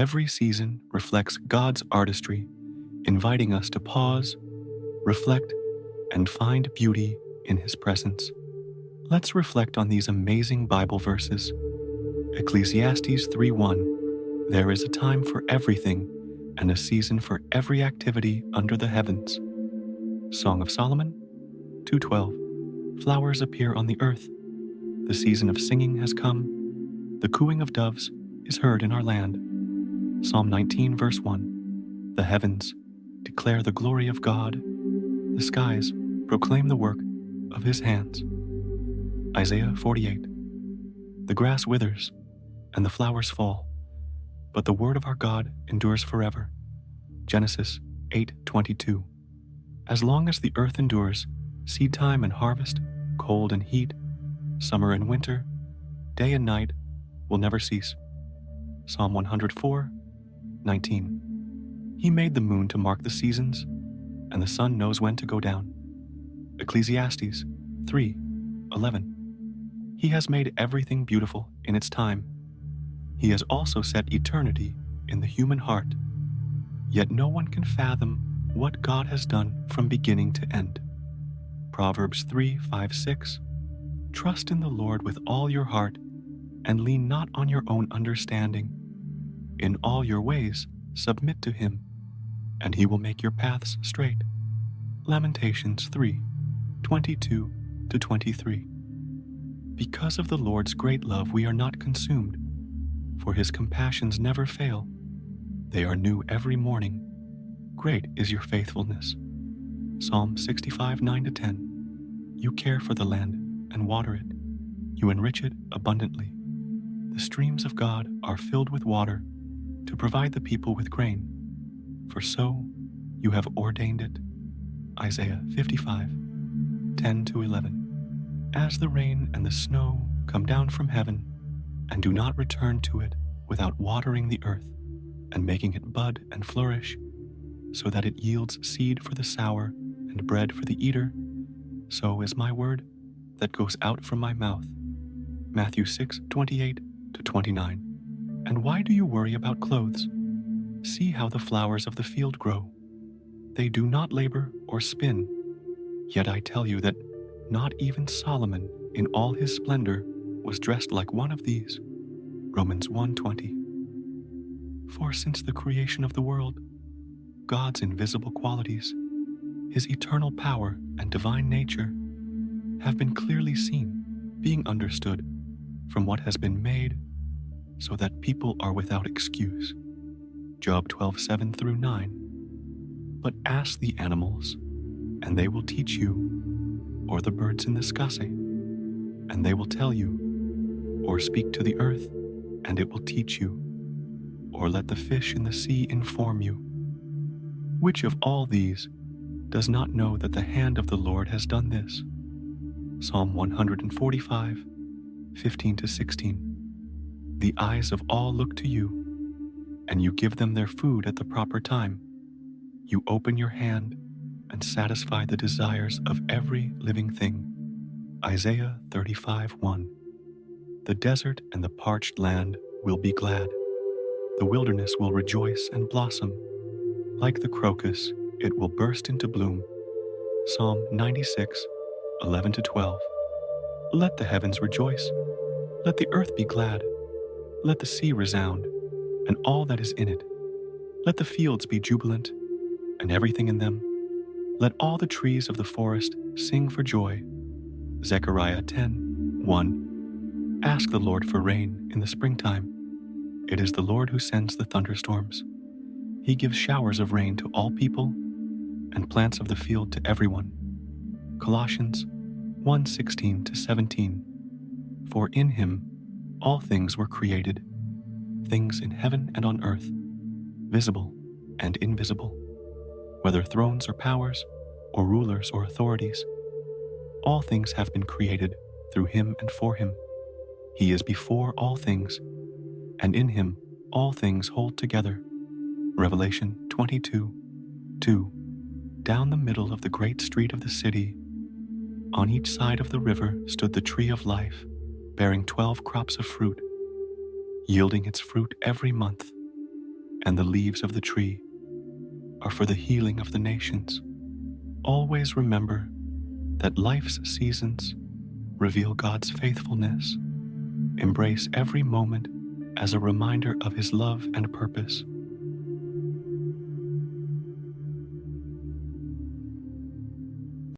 Every season reflects God's artistry, inviting us to pause, reflect, and find beauty in His presence. Let's reflect on these amazing Bible verses. Ecclesiastes 3:1, there is a time for everything and a season for every activity under the heavens. Song of Solomon 2:12, flowers appear on the earth. The season of singing has come. The cooing of doves is heard in our land. Psalm 19 verse 1, the heavens declare the glory of God. The skies proclaim the work of His hands. Isaiah 48, the grass withers and the flowers fall, but the word of our God endures forever. Genesis 8:22, as long as the earth endures, seed time and harvest, cold and heat, summer and winter, day and night will never cease. Psalm 104:19, He made the moon to mark the seasons, and the sun knows when to go down. Ecclesiastes 3:11, He has made everything beautiful in its time. He has also set eternity in the human heart, yet no one can fathom what God has done from beginning to end. Proverbs 3:5-6, trust in the Lord with all your heart, and lean not on your own understanding. In all your ways submit to Him, and He will make your paths straight. Lamentations 3:22-23. Because of the Lord's great love we are not consumed, for His compassions never fail. They are new every morning. Great is your faithfulness. Psalm 65:9-10, you care for the land and water it. You enrich it abundantly. The streams of God are filled with water to provide the people with grain, for so you have ordained it. Isaiah 55:10-11. As the rain and the snow come down from heaven and do not return to it without watering the earth and making it bud and flourish, so that it yields seed for the sower and bread for the eater, so is my word that goes out from my mouth. Matthew 6:28-29. And why do you worry about clothes? See how the flowers of the field grow. They do not labor or spin. Yet I tell you that not even Solomon in all his splendor was dressed like one of these. Romans 1:20. For since the creation of the world, God's invisible qualities, His eternal power and divine nature, have been clearly seen, being understood from what has been made, so that people are without excuse. Job 12:7-9. But ask the animals, and they will teach you, or the birds in the sky, and they will tell you, or speak to the earth, and it will teach you, or let the fish in the sea inform you. Which of all these does not know that the hand of the Lord has done this? Psalm 145:15-16. The eyes of all look to you, and you give them their food at the proper time. You open your hand and satisfy the desires of every living thing. Isaiah 35:1. The desert and the parched land will be glad. The wilderness will rejoice and blossom. Like the crocus, it will burst into bloom. Psalm 96:11-12. Let the heavens rejoice. Let the earth be glad. Let the sea resound, and all that is in it. Let the fields be jubilant, and everything in them. Let all the trees of the forest sing for joy. Zechariah 10:1. Ask the Lord for rain in the springtime. It is the Lord who sends the thunderstorms. He gives showers of rain to all people, and plants of the field to everyone. Colossians 1:16-17. For in Him all things were created, things in heaven and on earth, visible and invisible, whether thrones or powers, or rulers or authorities. All things have been created through Him and for Him. He is before all things, and in Him all things hold together. Revelation 22:2. Down the middle of the great street of the city, on each side of the river, stood the tree of life, bearing 12 crops of fruit, yielding its fruit every month. and the leaves of the tree are for the healing of the nations. Always remember that life's seasons reveal God's faithfulness. Embrace every moment as a reminder of His love and purpose,